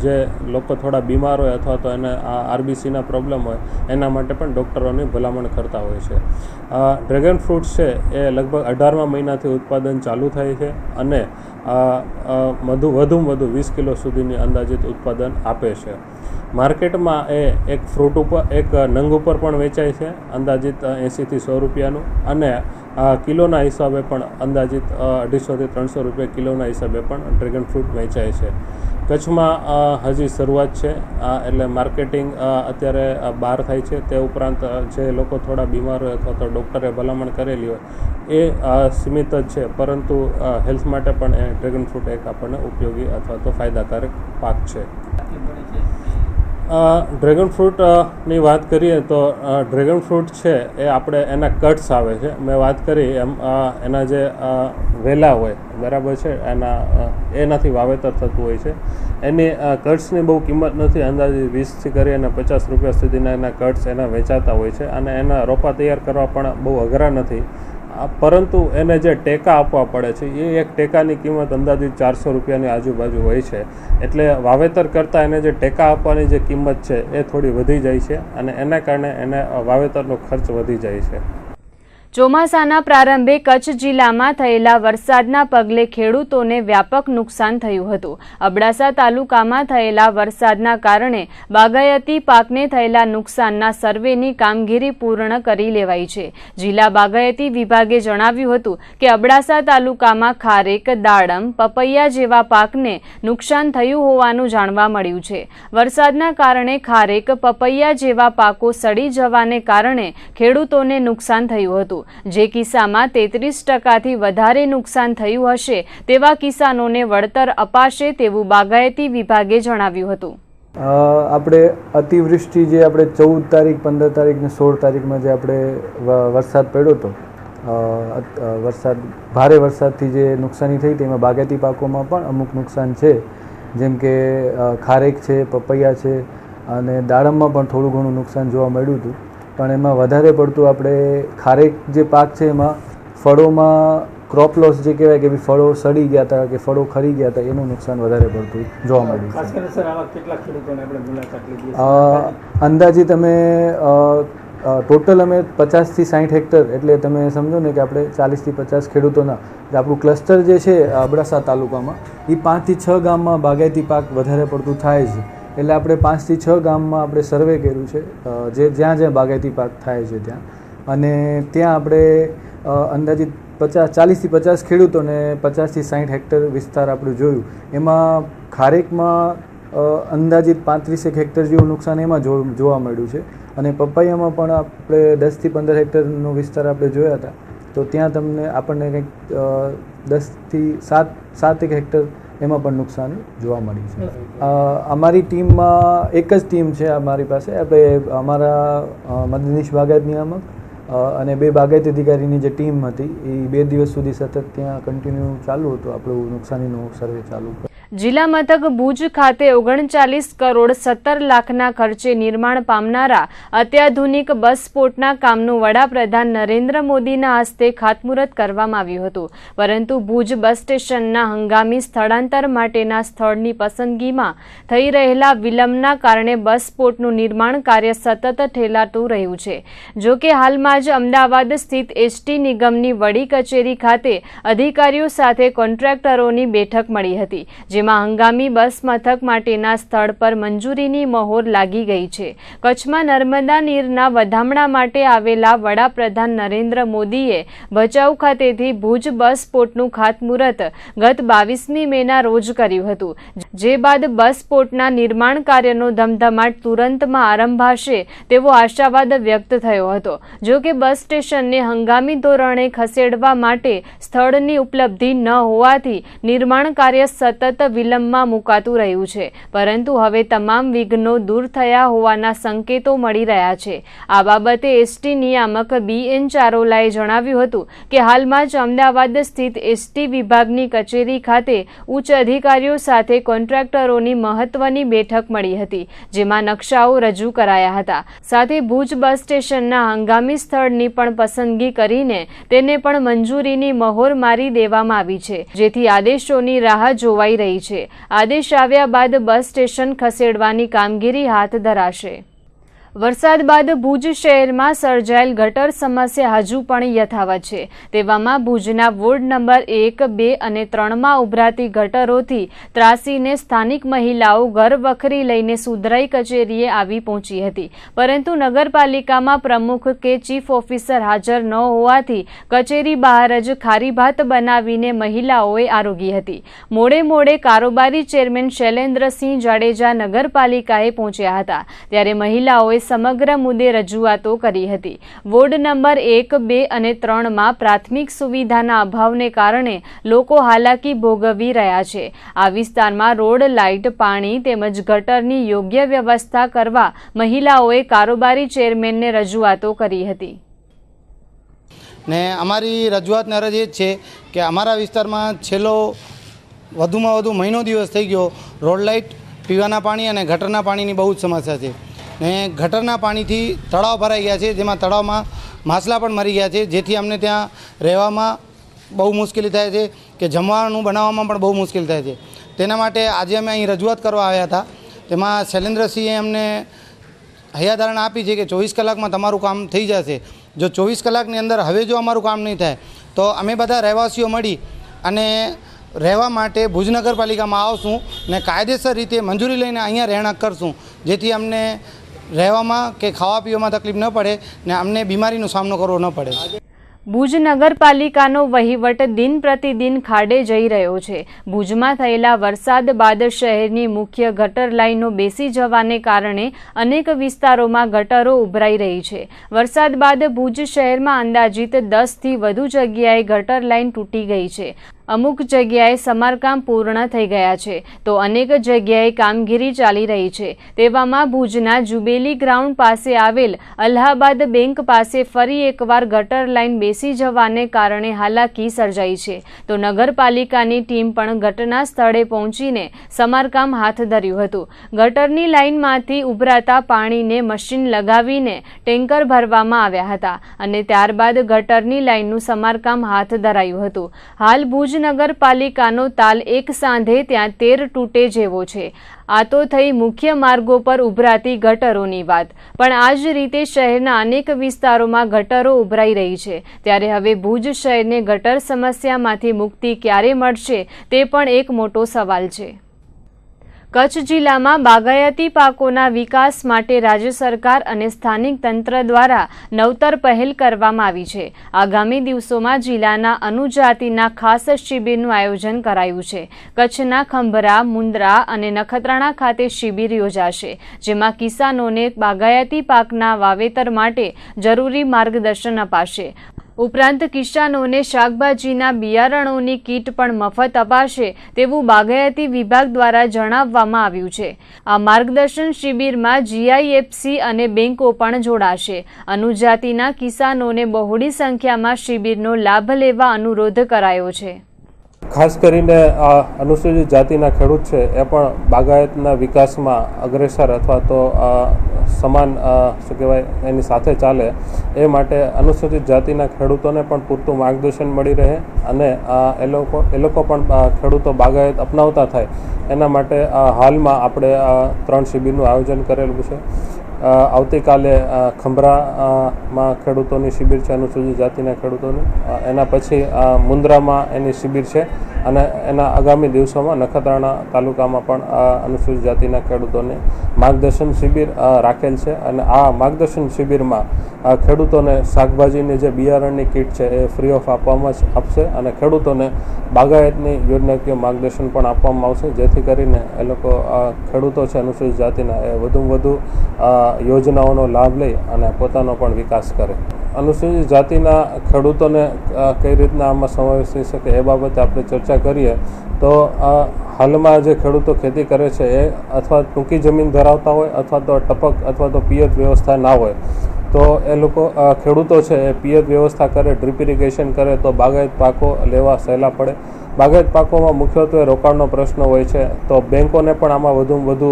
S8: જે લોકો થોડા બીમાર હોય અથવા તો એને આરબીસીના પ્રોબ્લેમ હોય એના માટે પણ ડૉક્ટરોની ભલામણ કરતા હોય છે. ડ્રેગન ફ્રૂટ્સ છે એ લગભગ 18મા મહિનાથી ઉત્પાદન ચાલુ થાય છે અને વધુમાં વધુ 20 કિલો સુધીની અંદાજિત ઉત્પાદન આપે છે. માર્કેટમાં એ એક ફ્રૂટ ઉપર એક નંગ ઉપર પણ વેચાય છે, અંદાજિત 80 થી 100 રૂપિયાનું, અને કિલોના હિસાબે પણ અંદાજિત 250 થી 300 રૂપિયા કિલોના હિસાબે પણ ડ્રેગન ફ્રૂટ વેચાય છે. કચ્છમાં હજી શરૂઆત છે, એટલે માર્કેટિંગ અત્યારે બહાર થાય છે. તે ઉપરાંત જે લોકો થોડા બીમાર હોય અથવા તો ડૉક્ટરે ભલામણ કરેલી હોય એ સીમિત જ છે, પરંતુ હેલ્થ માટે પણ એ ડ્રેગન ફ્રૂટ એક આપણને ઉપયોગી અથવા તો ફાયદાકારક પાક છે. ડ્રેગન ફ્રૂટની વાત કરીએ તો ડ્રેગન ફ્રૂટ છે એ આપણે એના કટ્સ આવે છે. મેં વાત કરી એમ એના જે વેલા હોય બરાબર છે એનાથી વાવેતર થતું હોય છે. એની કટ્સની બહુ કિંમત નથી, અંદાજે 20 થી કરી અને 50 રૂપિયા સુધીના એના કટ્સ એના વેચાતા હોય છે અને એના રોપા તૈયાર કરવા પણ બહુ અઘરા નથી, પરંતુ એને જે ટેકા આપવા પડે છે એ એક ટેકાની કિંમત અંદાજિત 400 રૂપિયાની આજુબાજુ હોય છે. એટલે વાવેતર કરતાં એને જે ટેકા આપવાની જે કિંમત છે એ થોડી વધી જાય છે અને એના કારણે એને વાવેતરનો ખર્ચ વધી જાય છે.
S1: ચોમાસાના પ્રારંભે કચ્છ જિલ્લામાં થયેલા વરસાદના પગલે ખેડૂતોને વ્યાપક નુકસાન થયું હતું. અબડાસા તાલુકામાં થયેલા વરસાદના કારણે બાગાયતી પાકને થયેલા નુકસાનના સર્વેની કામગીરી પૂર્ણ કરી લેવાઈ છે. જિલ્લા બાગાયતી વિભાગે જણાવ્યું હતું કે અબડાસા તાલુકામાં ખારેક, દાડમ, પપૈયા જેવા પાકને નુકસાન થયું હોવાનું જાણવા મળ્યું છે. વરસાદના કારણે ખારેક, પપૈયા જેવા પાકો સડી જવાને કારણે ખેડૂતોને નુકસાન થયું હતું. જે કિસ્સામાં 33% વધારે નુકસાન થયું હશે તેવા કિસાનોને વળતર અપાશે તેવું બાગાયતી વિભાગે જણાવ્યું હતું.
S9: આપણે અતિવૃષ્ટિ જે આપણે 14 તારીખ, 15 તારીખ ને 16 તારીખમાં જે આપણે વરસાદ પડ્યો હતો, ભારે વરસાદથી જે નુકસાની થઈ તેમાં બાગાયતી પાકોમાં પણ અમુક નુકસાન છે, જેમ કે ખારેક છે, પપૈયા છે અને દાડમમાં પણ થોડું ઘણું નુકસાન જોવા મળ્યું હતું. પણ એમાં વધારે પડતું આપણે ખારેક જે પાક છે એમાં ફળોમાં ક્રોપ લોસ જે કહેવાય કે ફળો સડી ગયા હતા કે ફળો ખરી ગયા હતા એનું નુકસાન વધારે પડતું જોવા મળ્યું છે. અંદાજિત અમે ટોટલ અમે 50 થી 60 હેક્ટર એટલે તમે સમજો ને કે આપણે 40 થી 50 ખેડૂતોના આપણું ક્લસ્ટર જે છે અબડાસા તાલુકામાં એ 5 થી 6 ગામમાં બાગાયતી પાક વધારે પડતું થાય છે. એટલે આપણે 5 થી 6 ગામમાં આપણે સર્વે કર્યું છે, જ્યાં બાગાયતી પાક થાય છે ત્યાં, અને ત્યાં આપણે અંદાજિત 40 થી 50 ખેડૂતોને 50 થી 60 હેક્ટર વિસ્તાર આપણે જોયું. એમાં ખારેકમાં અંદાજિત 35 હેક્ટર જેવું નુકસાન એમાં જોવા મળ્યું છે, અને પપૈયામાં પણ આપણે 10 થી 15 હેક્ટરનો વિસ્તાર આપણે જોયા હતા. તો ત્યાં આપણને કંઈક 10 થી 7 હેક્ટર એમાં પણ નુકસાન જોવા મળ્યું છે. અમારી ટીમમાં એક જ ટીમ છે અમારી પાસે, આપણે અમારા મદદનીશ બાગાયત નિયામક અને 2 બાગાયત અધિકારીની જે ટીમ હતી એ 2 દિવસ સુધી સતત ત્યાં કન્ટિન્યુ ચાલુ હતું, આપણું નુકસાનીનો સર્વે ચાલુ.
S1: જિલ્લા મથક ભુજ ખાતે 39 કરોડ 17 લાખના ખર્ચે નિર્માણ પામનારા અત્યાધુનિક બસ સ્પોટના કામનું વડાપ્રધાન નરેન્દ્ર મોદીના હસ્તે ખાતમુહૂર્ત કરવામાં આવ્યું હતું. પરંતુ ભુજ બસ સ્ટેશનના હંગામી સ્થળાંતર માટેના સ્થળની પસંદગીમાં થઈ રહેલા વિલંબના કારણે બસ સ્પોટનું નિર્માણ કાર્ય સતત ઠેલાતું રહ્યું છે. જો કે હાલમાં જ અમદાવાદ સ્થિત એસટી નિગમની વડી કચેરી ખાતે અધિકારીઓ સાથે કોન્ટ્રાક્ટરોની બેઠક મળી હતી, જેમાં હંગામી બસ મથક માટેના સ્થળ પર મંજૂરીની મહોર લાગી ગઈ છે. કચ્છમાં નર્મદા નીરના વધામણા માટે આવેલા વડાપ્રધાન નરેન્દ્ર મોદીએ ભચાઉ ખાતેથી ભુજ બસ સ્પોટનું ખાતમુહૂર્ત ગત 22મી મેના રોજ કર્યું હતું, જે બાદ બસ સ્પોટના નિર્માણ કાર્યનો ધમધમાટ તુરંતમાં આરંભાશે તેવો આશાવાદ વ્યક્ત થયો હતો. જો કે બસ સ્ટેશનને હંગામી ધોરણે ખસેડવા માટે સ્થળની ઉપલબ્ધિ ન હોવાથી નિર્માણ કાર્ય સતત વિલંબમાં મુકાતું રહ્યું છે. પરંતુ હવે તમામ વિઘ્નો દૂર થયા હોવાના સંકેતો મળી રહ્યા છે. આ બાબતે એસટી નિયામક BN ચારોલાએ જણાવ્યું હતું કે હાલમાં જ અમદાવાદ સ્થિત એસટી વિભાગની કચેરી ખાતે ઉચ્ચ અધિકારીઓ સાથે કોન્ટ્રાક્ટરોની મહત્વની બેઠક મળી હતી, જેમાં નકશાઓ રજૂ કરાયા હતા. સાથે ભુજ બસ સ્ટેશનના હંગામી સ્થળની પણ પસંદગી કરીને તેને પણ મંજૂરીની મહોર મારી દેવામાં આવી છે, જેથી આદેશોની રાહ જોવાઈ રહી છે. આદેશ આવ્યા બાદ બસ સ્ટેશન ખસેડવાની કામગીરી હાથ ધરાશે. વરસાદ બાદ ભુજ શહેરમાં સર્જાયેલ ગટર સમસ્યા હજુ પણ યથાવત છે. તેવામાં ભુજના વોર્ડ નંબર 1, 2 અને 3માં ઉભરાતી ગટરોથી ત્રાસીને સ્થાનિક મહિલાઓ ઘર વખરી લઈને સુધરાઈ કચેરીએ આવી પહોંચી હતી. પરંતુ નગરપાલિકામાં પ્રમુખ કે ચીફ ઓફિસર હાજર ન હોવાથી કચેરી બહાર જ ખારીભાત બનાવીને મહિલાઓએ આરોગી હતી. મોડે કારોબારી ચેરમેન શૈલેન્દ્રસિંહ જાડેજા નગરપાલિકાએ પહોંચ્યા હતા, ત્યારે મહિલાઓએ સમગ્ર મુદ્દે રજૂઆતો કરી હતી. વોર્ડ નંબર 1, 2 અને 3માં પ્રાથમિક સુવિધાના અભાવને કારણે લોકો હાલાકી ભોગવી રહ્યા છે. આ વિસ્તારમાં રોડ, લાઇટ, પાણી તેમજ ગટરની યોગ્ય વ્યવસ્થા કરવા મહિલાઓએ કારોબારી ચેરમેનને રજૂઆતો કરી હતી.
S10: ને અમારી રજૂઆતની અરજ એ જ છે કે અમારા વિસ્તારમાં છેલ્લો વધુમાં વધુ મહિનો દિવસ થઈ ગયો રોડ લાઇટ, પીવાના પાણી અને ગટરના પાણીની બહુ જ સમસ્યા છે. ને ગટરના પાણીથી તળાવ ભરાઈ ગયા છે, જેમાં તળાવમાં માછલા પણ મરી ગયા છે, જેથી અમને ત્યાં રહેવામાં બહુ મુશ્કેલી થાય છે કે જમવાનું બનાવવામાં પણ બહુ મુશ્કેલી થાય છે. તેના માટે આજે અમે અહીં રજૂઆત કરવા આવ્યા હતા. તેમાં શૈલેન્દ્રસિંહે અમને હૈયાધારણા આપી છે કે 24 કલાકમાં તમારું કામ થઈ જશે. જો 24 કલાકની અંદર હવે જો અમારું કામ નહીં થાય તો અમે બધા રહેવાસીઓ મળી અને રહેવા માટે ભુજ નગરપાલિકામાં આવશું ને કાયદેસર રીતે મંજૂરી લઈને અહીંયા રહેણાંક કરશું, જેથી અમને રહેવામાં કે ખાવા પીવામાં તકલીફ ન પડે ને અમને બીમારીનો સામનો કરવો ન પડે.
S1: ભુજ નગરપાલિકાનો વહીવટ દિન પ્રતિદિન ખાડે જઈ રહ્યો છે. ભુજમાં થયેલા વરસાદ બાદ શહેરની મુખ્ય ગટર લાઇનો બેસી જવાને કારણે અનેક વિસ્તારોમાં ગટરો ઉભરાઈ રહી છે. વરસાદ બાદ ભુજ શહેરમાં અંદાજિત 10થી વધુ જગ્યાએ ગટર લાઇન તૂટી ગઈ છે. અમુક જગ્યાએ સમારકામ પૂર્ણ થઈ ગયા છે તો અનેક જગ્યાએ કામગીરી ચાલી રહી છે. તેવામાં ભુજના જુબેલી ગ્રાઉન્ડ પાસે આવેલ અલ્હાબાદ બેંક પાસે ફરી એકવાર ગટર લાઇન બેસી જવાને કારણે હાલાકી સર્જાઈ છે તો નગરપાલિકાની ટીમ પણ ઘટના સ્થળે પહોંચીને સમારકામ હાથ ધર્યું હતું. ગટરની લાઇનમાંથી ઉભરાતા પાણીને મશીન લગાવીને ટેન્કર ભરવામાં આવ્યા હતા અને ત્યારબાદ ગટરની લાઇનનું સમારકામ હાથ ધરાયું હતું. હાલ ભુજ નગરપાલિકાનો તાલ એક સાંધે ત્યાં 13 તૂટે જેવો છે. આ તો થઈ મુખ્ય માર્ગો પર ઉભરાતી ગટરોની વાત, પણ આ જ રીતે શહેરના અનેક વિસ્તારોમાં ગટરો ઉભરાઈ રહી છે. ત્યારે હવે ભુજ શહેરને ગટર સમસ્યામાંથી મુક્તિ ક્યારે મળશે તે પણ એક મોટો સવાલ છે. કચ્છ જિલ્લામાં બાગાયતી પાકોના વિકાસ માટે રાજ્ય સરકાર અને સ્થાનિક તંત્ર દ્વારા નવતર પહેલ કરવામાં આવી છે. આગામી દિવસોમાં જિલ્લાના અનુજાતિના ખાસ શિબિરનું આયોજન કરાયું છે. કચ્છના ખંભરા, મુન્દ્રા અને નખત્રાણા ખાતે શિબિર યોજાશે, જેમાં કિસાનોને બાગાયતી પાકના વાવેતર માટે જરૂરી માર્ગદર્શન અપાશે. ઉપરાંત કિસાનોને શાકભાજીના બિયારણોની કીટ પણ મફત અપાશે તેવું બાગાયતી વિભાગ દ્વારા જણાવવામાં આવ્યું છે. આ માર્ગદર્શન શિબિરમાં GIFC અને બેંકો પણ જોડાશે. અનુજાતિના કિસાનોને બહોળી સંખ્યામાં શિબિરનો લાભ લેવા અનુરોધ કરાયો છે.
S8: ખાસ કરીને અનુસૂચિત જાતિના ખેડૂત છે એ પણ બાગાયતના વિકાસમાં અગ્રેસર અથવા તો સમાન શું કહેવાય એની સાથે ચાલે એ માટે અનુસૂચિત જાતિના ખેડૂતોને પણ પૂરતું માર્ગદર્શન મળી રહે અને એ લોકો પણ ખેડૂતો બાગાયત અપનાવતા થાય એના માટે હાલમાં આપણે 3 શિબિરનું આયોજન કરેલું છે. આવતીકાલે ખંભરામાં ખેડૂતોની શિબિર છે, અનુસૂચિત જાતિના ખેડૂતોની. એના પછી મુન્દ્રામાં એની શિબિર છે અને એના આગામી દિવસોમાં નખત્રાણા તાલુકામાં પણ અનુસૂચિત જાતિના ખેડૂતોને માર્ગદર્શન શિબિર રાખેલ છે. અને આ માર્ગદર્શન શિબિરમાં ખેડૂતોને શાકભાજીની જે બિયારણની કીટ છે એ ફ્રી ઓફ આપશે અને ખેડૂતોને બાગાયતની યોજનાકીય માર્ગદર્શન પણ આપવામાં આવશે, જેથી કરીને એ લોકો ખેડૂતો છે અનુસૂચિત જાતિના એ વધુમાં વધુ યોજનાઓનો લાભ લઈ અને પોતાનો પણ વિકાસ કરે. અનુસૂચિત જાતિના ખેડૂતોને કઈ રીતના આમાં સમાવેશ થઈ શકે એ બાબતે આપણે ચર્ચા કરીએ તો હાલમાં જે ખેડૂતો ખેતી કરે છે એ અથવા ટૂંકી જમીન ધરાવતા હોય અથવા તો ટપક અથવા તો પિયત વ્યવસ્થા ના હોય તો એ લોકો ખેડૂતો છે એ પિયત વ્યવસ્થા કરે, ડ્રીપ ઇરિગેશન કરે તો બાગાયત પાકો લેવા સહેલા પડે. બાગાયત પાકોમાં મુખ્યત્વે રોકાણનો પ્રશ્ન હોય છે તો બેંકોને પણ આમાં વધુમાં વધુ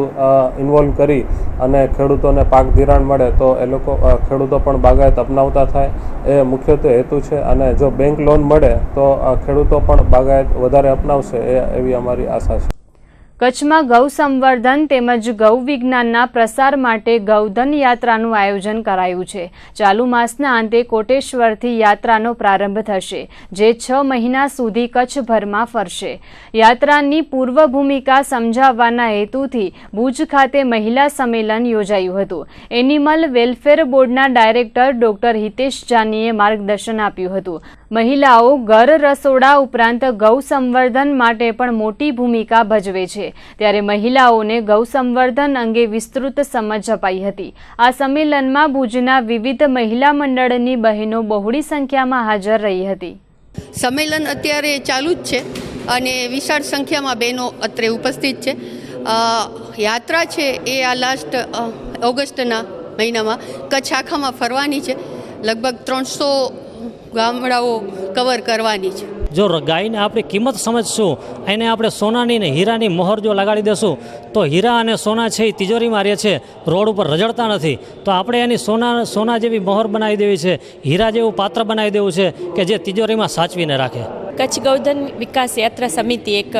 S8: ઇન્વોલ્વ કરી અને ખેડૂતોને પાક ધિરાણ મળે તો એ લોકો ખેડૂતો પણ બાગાયત અપનાવતા થાય એ મુખ્યત્વે હેતુ છે. અને જો બેંક લોન મળે તો ખેડૂતો પણ બાગાયત વધારે અપનાવશે એવી અમારી આશા છે.
S1: કચ્છમાં ગૌ સંવર્ધન તેમજ ગૌ વિજ્ઞાનના પ્રસાર માટે ગૌધન યાત્રાનું આયોજન કરાયું છે. ચાલુ માસના અંતે કોટેશ્વરથી યાત્રાનો પ્રારંભ થશે, જે 6 મહિના સુધી કચ્છભરમાં ફરશે. યાત્રાની પૂર્વ ભૂમિકા સમજાવવાના હેતુથી ભુજ ખાતે મહિલા સંમેલન યોજાયું હતું. એનિમલ વેલફેર બોર્ડના ડાયરેક્ટર ડોક્ટર હિતેશ જાનીએ માર્ગદર્શન આપ્યું હતું. મહિલાઓ ઘર રસોડા ઉપરાંત ગૌ સંવર્ધન માટે પણ મોટી ભૂમિકા ભજવે છે, ત્યારે મહિલાઓને ગૌ સંવર્ધન અંગે વિસ્તૃત સમજ અપાઈ હતી. આ સંમેલનમાં ભુજના વિવિધ મહિલા મંડળની બહેનો બહોળી સંખ્યામાં હાજર રહી હતી.
S11: સંમેલન અત્યારે ચાલુ જ છે અને વિશાળ સંખ્યામાં બહેનો અત્રે ઉપસ્થિત છે. યાત્રા છે એ આ લાસ્ટ ઓગસ્ટના મહિનામાં કચ્છ આખામાં ફરવાની છે. લગભગ 300 ગામડાઓ કવર કરવાની છે.
S12: જો ગાયને આપણી કિંમત સમજશું, એને આપણે સોનાની ને હીરાની મોહર જો લગાડી દેશું તો હીરા અને સોના છે એ તિજોરીમાં રહે છે, રોડ ઉપર રજડતા નથી. તો આપણે એની સોના જેવી મોહર બનાવી દેવી છે, હીરા જેવું પાત્ર બનાવી દેવું છે કે જે તિજોરીમાં સાચવીને રાખે.
S13: કચ્છ ગૌધન વિકાસ યાત્રા સમિતિ એક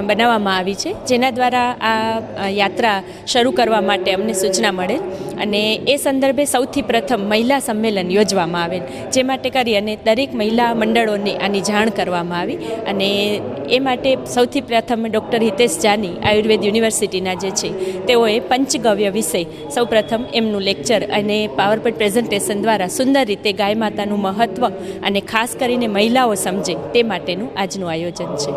S13: બનાવવામાં આવી છે, જેના દ્વારા આ યાત્રા શરૂ કરવા માટે અમને સૂચના મળેલ અને એ સંદર્ભે સૌથી પ્રથમ મહિલા સંમેલન યોજવામાં આવેલ, જે માટે કરી અને દરેક મહિલા મંડળોને આની જાણ કરવામાં આવી. અને એ માટે સૌથી પ્રથમ ડૉક્ટર હિતેશ જાની આયુર્વેદ યુનિવર્સિટીના જે છે તેઓએ પંચગવ્ય વિશે સૌ પ્રથમ એમનું લેક્ચર અને પાવરપોઈન્ટ પ્રેઝન્ટેશન દ્વારા સુંદર રીતે ગાય માતાનું મહત્ત્વ અને ખાસ કરીને મહિલાઓ સમજે તે માટેનું આજનું આયોજન છે.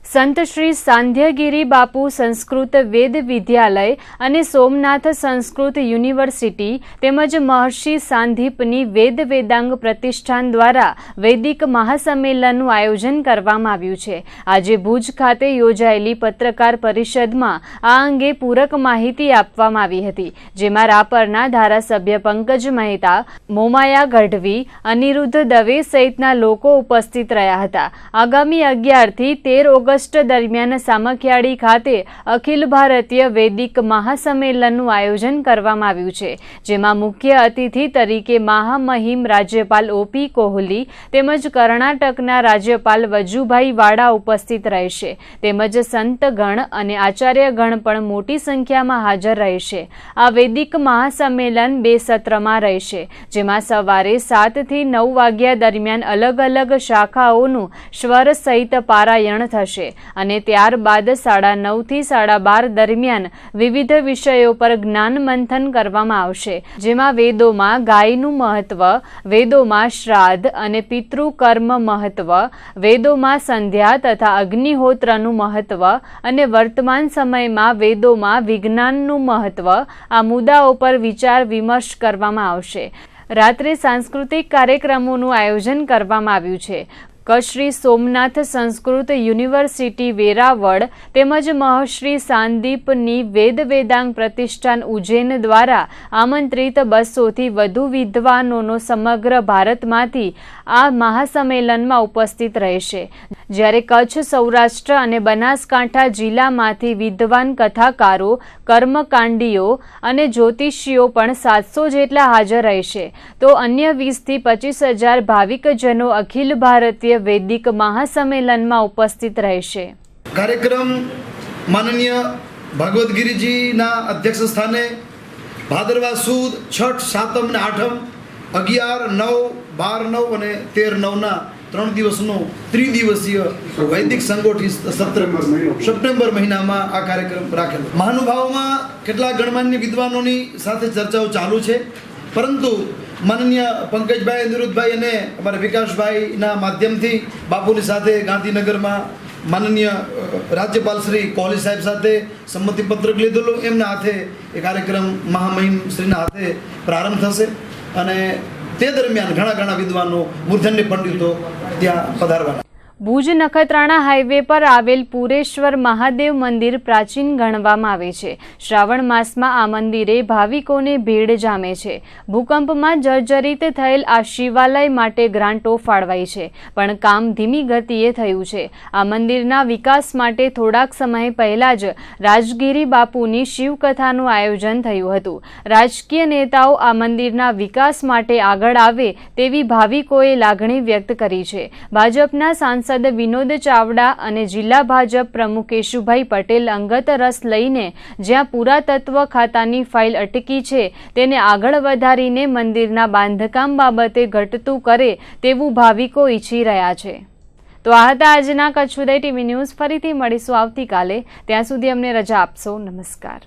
S1: સંત શ્રી સાંધ્યગીરી બાપુ સંસ્કૃત વેદ વિદ્યાલય અને સોમનાથ સંસ્કૃત યુનિવર્સિટી તેમજ મહર્ષિ સાંદીપની વેદ વેદાંગ પ્રતિષ્ઠાન દ્વારા વૈદિક મહાસંમેલનનું આયોજન કરવામાં આવ્યું છે. આજે ભુજ ખાતે યોજાયેલી પત્રકાર પરિષદમાં આ અંગે પૂરક માહિતી આપવામાં આવી હતી, જેમાં રાપરના ધારાસભ્ય પંકજ મહેતા, મોમાયા ગઢવી, અનિરુદ્ધ દવે સહિતના લોકો ઉપસ્થિત રહ્યા હતા. આગામી 11 થી 13 ઓગસ્ટ દરમિયાન સામખિયાળી ખાતે અખિલ ભારતીય વૈદિક મહાસંમેલનનું આયોજન કરવામાં આવ્યું છે, જેમાં મુખ્ય અતિથિ તરીકે મહામહિમ રાજ્યપાલ OP કોહલી તેમજ કર્ણાટકના રાજ્યપાલ વજુભાઈ વાળા ઉપસ્થિત રહેશે, તેમજ સંતગણ અને આચાર્યગણ પણ મોટી સંખ્યામાં હાજર રહેશે. આ વૈદિક મહાસંમેલન 2 સત્રમાં રહેશે, જેમાં સવારે 7 થી 9 વાગ્યા દરમિયાન અલગ અલગ શાખાઓનું સ્વર સહિત પારાયણ થશે અને ત્યારબાદ 9:30 થી 12:30 દરમિયાન વિવિધ વિષયો પર જ્ઞાન મંથન કરવામાં આવશે, જેમાં વેદોમાં ગાયનું મહત્વ, વેદોમાં શ્રાદ્ધ અને પિતૃકર્મ મહત્વ, વેદોમાં સંધ્યા તથા અગ્નિહોત્રનું મહત્વ અને વર્તમાન સમયમાં વેદોમાં વિજ્ઞાનનું મહત્વ, આ મુદ્દાઓ પર વિચાર વિમર્શ કરવામાં આવશે. રાત્રે સાંસ્કૃતિક કાર્યક્રમોનું આયોજન કરવામાં આવ્યું છે. કચ્છ સોમનાથ સંસ્કૃત યુનિવર્સિટી વેરાવળ તેમજ મહર્ષિ સાંદીપની વેદ વેદાંગ પ્રતિષ્ઠાન ઉજ્જૈન દ્વારા આમંત્રિત 200 થી વધુ વિદ્વાનોનો સમગ્ર ભારતમાંથી આ મહાસંમેલનમાં ઉપસ્થિત રહેશે, જ્યારે કચ્છ, સૌરાષ્ટ્ર અને બનાસકાંઠા જિલ્લામાંથી વિદ્વાન કથાકારો, કર્મકાંડીઓ અને જ્યોતિષીઓ પણ 700 જેટલા હાજર રહેશે. તો અન્ય 20 થી 25,000 ભાવિકજનો અખિલ ભારતીય વૈદિક મહાસંમેલનમાં ઉપસ્થિત રહેશે.
S14: કાર્યક્રમ માનનીય ભાગવતગીરીજીના અધ્યક્ષ સ્થાને ભાદરવા સુદ, છઠ, સાતમ અને આઠમ 11, 9, 12, 9 અને 13/9ના 3 દિવસનો ત્રિદિવસીય વૈદિક સંગોઠિત સત્ર સપ્ટેમ્બર મહિનામાં આ કાર્યક્રમ રાખેલો. મહાનુભાવોમાં કેટલાક ગણમાન્ય વિદ્વાનોની સાથે ચર્ચાઓ ચાલુ છે, પરંતુ માનનીય પંકજભાઈ, અનિરુદ્ધભાઈ અને અમારા વિકાસભાઈના માધ્યમથી બાપુની સાથે ગાંધીનગરમાં માનનીય રાજ્યપાલ શ્રી કોહલી સાહેબ સાથે સંમતિપત્રક લીધેલું, એમના હાથે એ કાર્યક્રમ મહામહિમ શ્રીના હાથે પ્રારંભ થશે અને તે દરમિયાન ઘણા વિદ્વાનો, મૂર્ધન્ય પંડિતો ત્યાં પધારવાના.
S1: ભુજ નખત્રાણા હાઈવે પર આવેલ પુરેશ્વર મહાદેવ મંદિર પ્રાચીન ગણવામાં આવે છે. શ્રાવણ માસમાં આ મંદિરે ભાવિકોને ભીડ જામે છે. ભૂકંપમાં જર્જરિત થયેલ આ શિવાલય માટે ગ્રાન્ટો ફાળવાઈ છે, પણ કામ ધીમી ગતિએ થયું છે. આ મંદિરના વિકાસ માટે થોડાક સમય પહેલા જ રાજગીરી બાપુની શિવકથાનું આયોજન થયું હતું. રાજકીય નેતાઓ આ મંદિરના વિકાસ માટે આગળ આવે તેવી ભાવિકોએ લાગણી વ્યક્ત કરી છે. ભાજપના સાંસદ વિનોદ ચાવડા અને જિલ્લા ભાજપ પ્રમુખ કેશુભાઈ પટેલ અંગત રસ લઈને જ્યાં પુરાતત્વ ખાતાની ફાઇલ અટકી છે તેને આગળ વધારીને મંદિરના બાંધકામ બાબતે ઘટતું કરે તેવું ભાવિકો ઈચ્છી રહ્યા છે. તો આ હતા આજના કચ્છ ઉદય ટીવી ન્યૂઝ. ફરીથી મળીશું આવતીકાલે. ત્યાં સુધી અમને રજા આપશો. નમસ્કાર.